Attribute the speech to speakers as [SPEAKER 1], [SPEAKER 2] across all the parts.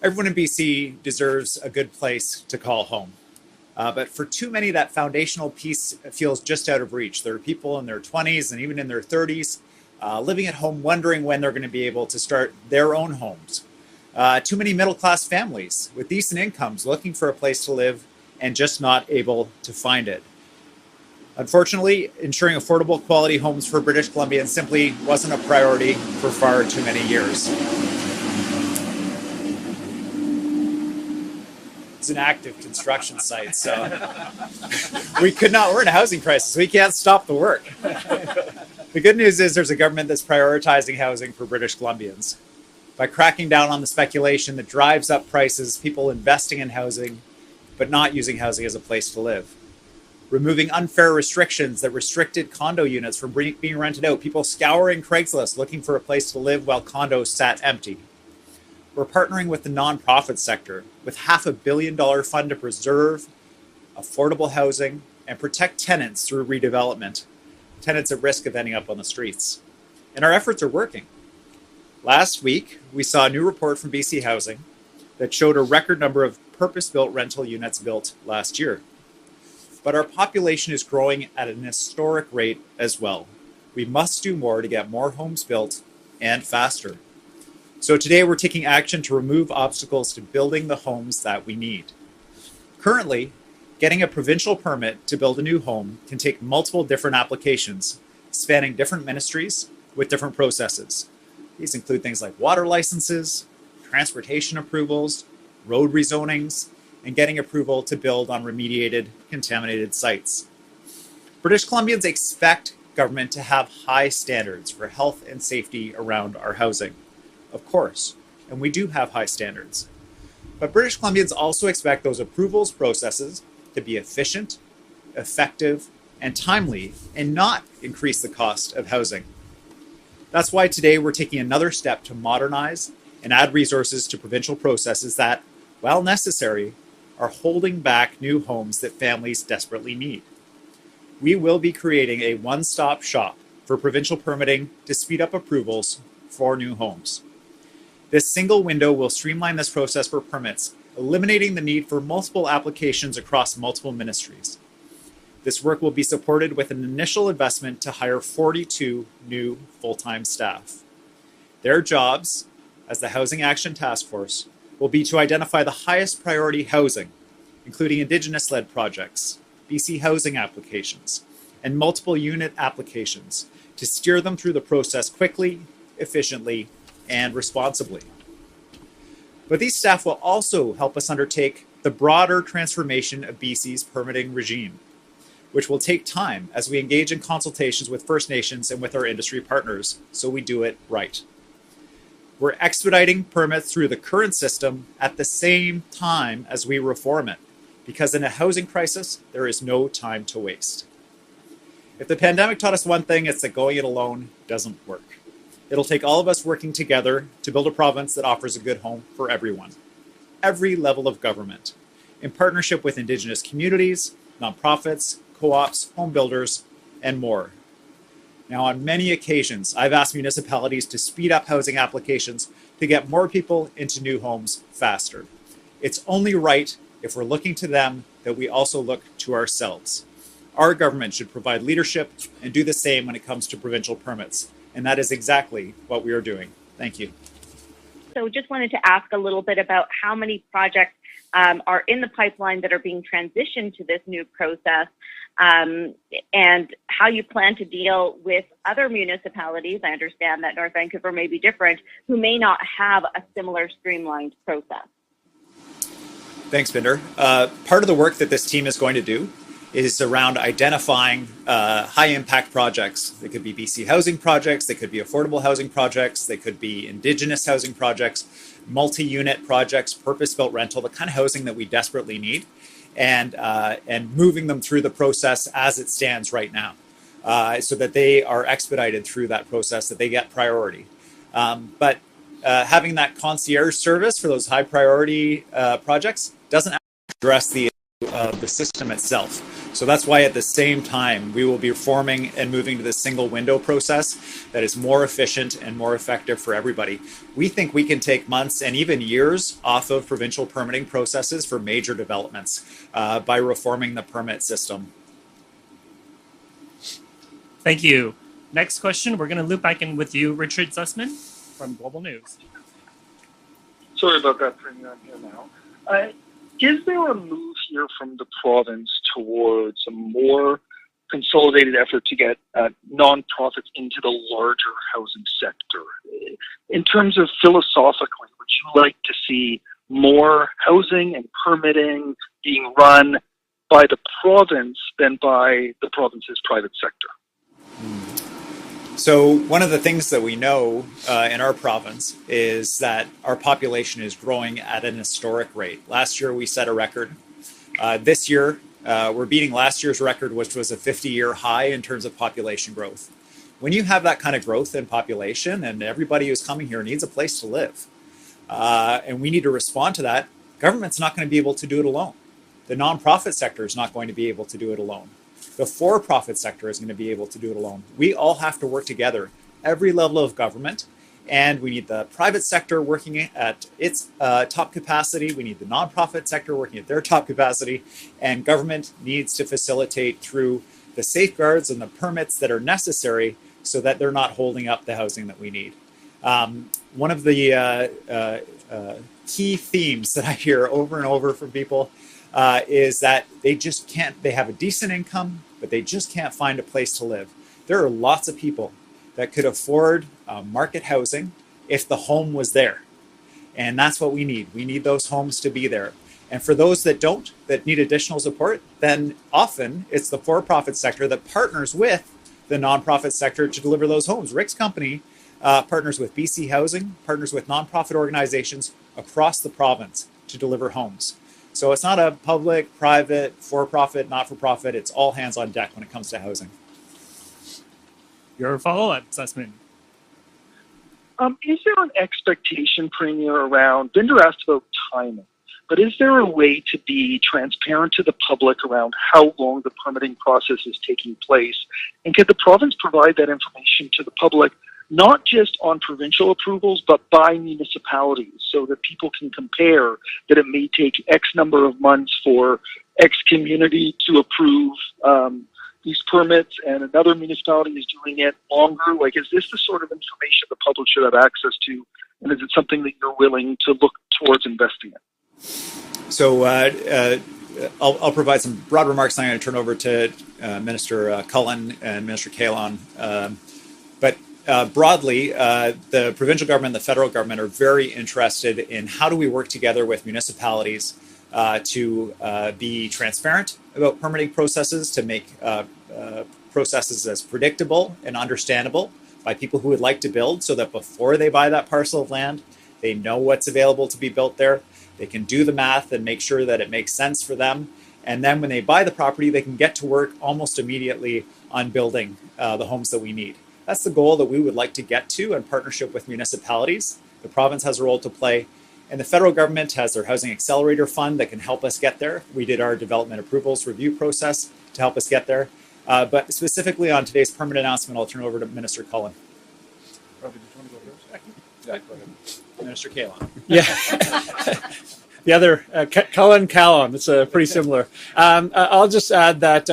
[SPEAKER 1] Everyone in BC deserves a good place to call home. But for too many, that foundational piece feels just out of reach. There are people in their 20s and even in their 30s living at home, wondering when they're going to be able to start their own homes. Too many middle-class families with decent incomes looking for a place to live and just not able to find it. Unfortunately, ensuring affordable quality homes for British Columbians simply wasn't a priority for far too many years. It's an active construction site, so we're in a housing crisis. We can't stop the work. The good news is there's a government that's prioritizing housing for British Columbians. By cracking down on the speculation that drives up prices, people investing in housing, but not using housing as a place to live. Removing unfair restrictions that restricted condo units from being rented out, people scouring Craigslist looking for a place to live while condos sat empty. We're partnering with the nonprofit sector with $500 million fund to preserve affordable housing and protect tenants through redevelopment, tenants at risk of ending up on the streets. And our efforts are working. Last week, we saw a new report from BC Housing that showed a record number of purpose-built rental units built last year. But our population is growing at an historic rate as well. We must do more to get more homes built and faster. So today we're taking action to remove obstacles to building the homes that we need. Currently, getting a provincial permit to build a new home can take multiple different applications, spanning different ministries with different processes. These include things like water licenses, transportation approvals, road rezonings, and getting approval to build on remediated, contaminated sites. British Columbians expect government to have high standards for health and safety around our housing. Of course, and we do have high standards. But British Columbians also expect those approvals processes to be efficient, effective, and timely, and not increase the cost of housing. That's why today we're taking another step to modernize and add resources to provincial processes that, while necessary, are holding back new homes that families desperately need. We will be creating a one-stop shop for provincial permitting to speed up approvals for new homes. This single window will streamline this process for permits, eliminating the need for multiple applications across multiple ministries. This work will be supported with an initial investment to hire 42 new full-time staff. Their jobs, as the Housing Action Task Force, will be to identify the highest priority housing, including Indigenous-led projects, BC housing applications, and multiple unit applications, to steer them through the process quickly, efficiently, and responsibly. But these staff will also help us undertake the broader transformation of BC's permitting regime, which will take time as we engage in consultations with First Nations and with our industry partners, so we do it right. We're expediting permits through the current system at the same time as we reform it, because in a housing crisis, there is no time to waste. If the pandemic taught us one thing, it's that going it alone doesn't work. It'll take all of us working together to build a province that offers a good home for everyone, every level of government, in partnership with Indigenous communities, nonprofits, co-ops, home builders, and more. Now, on many occasions, I've asked municipalities to speed up housing applications to get more people into new homes faster. It's only right, if we're looking to them, that we also look to ourselves. Our government should provide leadership and do the same when it comes to provincial permits. And that is exactly what we are doing. Thank you.
[SPEAKER 2] So just wanted to ask a little bit about how many projects are in the pipeline that are being transitioned to this new process, and how you plan to deal with other municipalities. I understand that North Vancouver may be different, who may not have a similar streamlined process.
[SPEAKER 1] Thanks, Binder. Part of the work that this team is going to do is around identifying high-impact projects. They could be BC housing projects, they could be affordable housing projects, they could be Indigenous housing projects, multi-unit projects, purpose-built rental, the kind of housing that we desperately need, and moving them through the process as it stands right now, so that they are expedited through that process, that they get priority. But having that concierge service for those high-priority projects doesn't address the system itself. So that's why at the same time, we will be reforming and moving to the single window process that is more efficient and more effective for everybody. We think we can take months and even years off of provincial permitting processes for major developments by reforming the permit system.
[SPEAKER 3] Thank you. Next question, we're going to loop back in with you, Richard Sussman from Global News.
[SPEAKER 4] Sorry about that, Premier. I'm here now. Is there a move here from the province towards a more consolidated effort to get nonprofits into the larger housing sector? In terms of philosophically, would you like to see more housing and permitting being run by the province than by the province's private sector?
[SPEAKER 1] So one of the things that we know in our province is that our population is growing at an historic rate. Last year, we set a record. This year, we're beating last year's record, which was a 50-year high in terms of population growth. When you have that kind of growth in population and everybody who's coming here needs a place to live, and we need to respond to that, government's not going to be able to do it alone. The nonprofit sector is not going to be able to do it alone. The for-profit sector is going to be able to do it alone. We all have to work together, every level of government, and we need the private sector working at its top capacity. We need the nonprofit sector working at their top capacity, and government needs to facilitate through the safeguards and the permits that are necessary so that they're not holding up the housing that we need. One of the key themes that I hear over and over from people is that they just can't, they have a decent income, but they just can't find a place to live. There are lots of people that could afford market housing if the home was there. And that's what we need. We need those homes to be there. And for those that don't, that need additional support, then often it's the for-profit sector that partners with the nonprofit sector to deliver those homes. Rick's company partners with BC Housing, partners with nonprofit organizations across the province to deliver homes. So it's not a public, private, for-profit, not-for-profit. It's all hands on deck when it comes to housing.
[SPEAKER 3] Your follow-up, Sussman.
[SPEAKER 4] Is there an expectation, Premier, around, Binder asked about timing, but is there a way to be transparent to the public around how long the permitting process is taking place? And can the province provide that information to the public, not just on provincial approvals, but by municipalities, so that people can compare that it may take X number of months for X community to approve these permits and another municipality is doing it longer? Like, is this the sort of information the public should have access to? And is it something that you're willing to look towards investing in?
[SPEAKER 1] So I'll provide some broad remarks. I'm going to turn over to Minister Cullen and Minister Kahlon. But broadly, the provincial government and the federal government are very interested in how do we work together with municipalities to be transparent about permitting processes, to make processes as predictable and understandable by people who would like to build, so that before they buy that parcel of land, they know what's available to be built there. They can do the math and make sure that it makes sense for them. And then when they buy the property, they can get to work almost immediately on building the homes that we need. That's the goal that we would like to get to in partnership with municipalities. The province has a role to play, and the federal government has their Housing Accelerator Fund that can help us get there. We did our development approvals review process to help us get there. But specifically on today's permit announcement, I'll turn over to Minister Cullen.
[SPEAKER 5] Robbie, did you want to go first?
[SPEAKER 1] Yeah, go ahead. Minister Kahlon.
[SPEAKER 5] Yeah. The other, Cullen Callon, it's pretty similar. I'll just add that,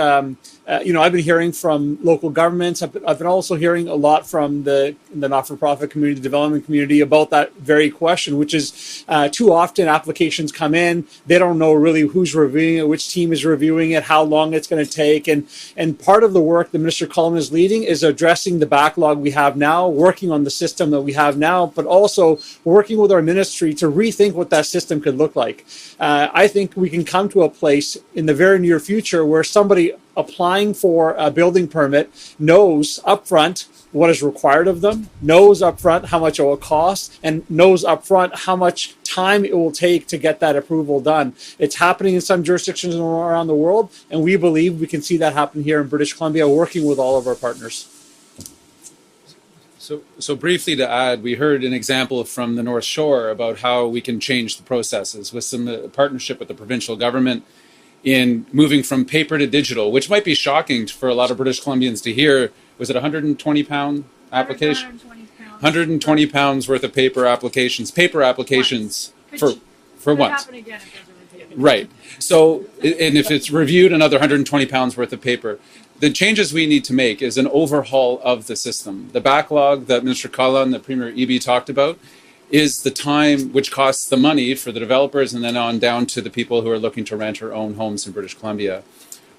[SPEAKER 5] I've been hearing from local governments. I've been also hearing a lot from the not-for-profit community, the development community, about that very question, which is too often applications come in. They don't know really who's reviewing it, which team is reviewing it, how long it's going to take. And part of the work that Minister Cullen is leading is addressing the backlog we have now, working on the system that we have now, but also working with our ministry to rethink what that system could look like. I think we can come to a place in the very near future where somebody applying for a building permit knows upfront what is required of them, knows upfront how much it will cost, and knows upfront how much time it will take to get that approval done. It's happening in some jurisdictions around the world, and we believe we can see that happen here in British Columbia, working with all of our partners.
[SPEAKER 6] So briefly to add, we heard an example from the North Shore about how we can change the processes with some partnership with the provincial government in moving from paper to digital, which might be shocking for a lot of British Columbians to hear. Was it a 120-pound application? 120 pounds worth of paper applications for once. Right. So, and if it's reviewed, another 120 pounds worth of paper. The changes we need to make is an overhaul of the system. The backlog that Minister Cullen, the Premier Eby talked about, is the time which costs the money for the developers and then on down to the people who are looking to rent or own homes in British Columbia.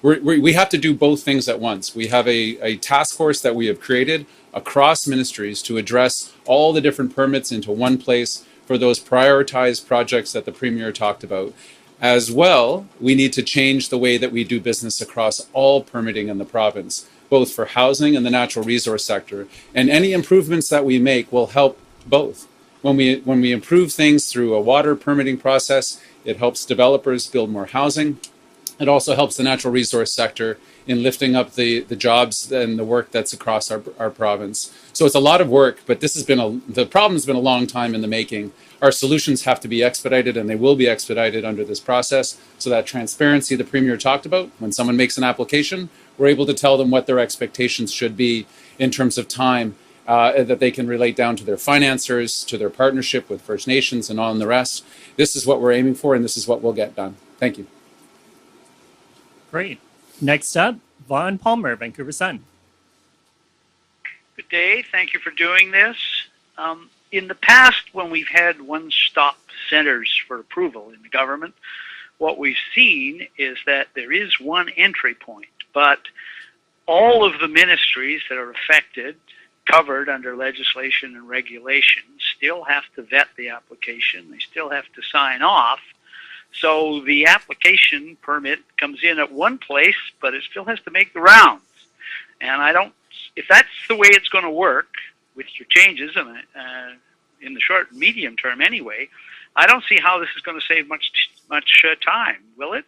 [SPEAKER 6] We have to do both things at once. We have a task force that we have created across ministries to address all the different permits into one place for those prioritized projects that the Premier talked about. As well, we need to change the way that we do business across all permitting in the province, both for housing and the natural resource sector. And any improvements that we make will help both. When we improve things through a water permitting process, it helps developers build more housing. It also helps the natural resource sector in lifting up the jobs and the work that's across our province. So it's a lot of work, but this has been the problem's been a long time in the making. Our solutions have to be expedited, and they will be expedited under this process, so that transparency the Premier talked about, when someone makes an application, we're able to tell them what their expectations should be in terms of time, that they can relate down to their financiers, to their partnership with First Nations and on the rest. This is what we're aiming for, and this is what we'll get done. Thank you.
[SPEAKER 3] Great. Next up, Vaughn Palmer, Vancouver Sun.
[SPEAKER 7] Good day. Thank you for doing this. In the past, when we've had one-stop centers for approval in the government, what we've seen is that there is one entry point, but all of the ministries that are affected, covered under legislation and regulation, still have to vet the application. They still have to sign off. So the application permit comes in at one place, but it still has to make the rounds. And if that's the way it's going to work with your changes, and in the short and medium term anyway, I don't see how this is going to save much time. Will it?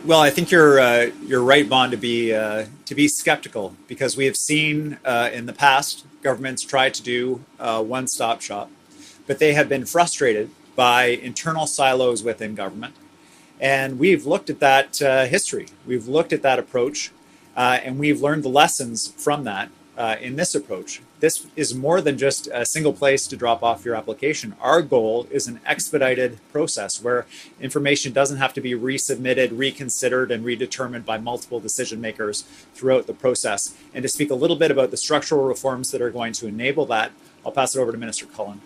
[SPEAKER 1] Well, I think you're right, Vaughn, to be skeptical, because we have seen in the past governments try to do one-stop shop, but they have been frustrated by internal silos within government. And we've looked at that history. We've looked at that approach, and we've learned the lessons from that in this approach. This is more than just a single place to drop off your application. Our goal is an expedited process where information doesn't have to be resubmitted, reconsidered, and redetermined by multiple decision makers throughout the process. And to speak a little bit about the structural reforms that are going to enable that, I'll pass it over to Minister Cullen.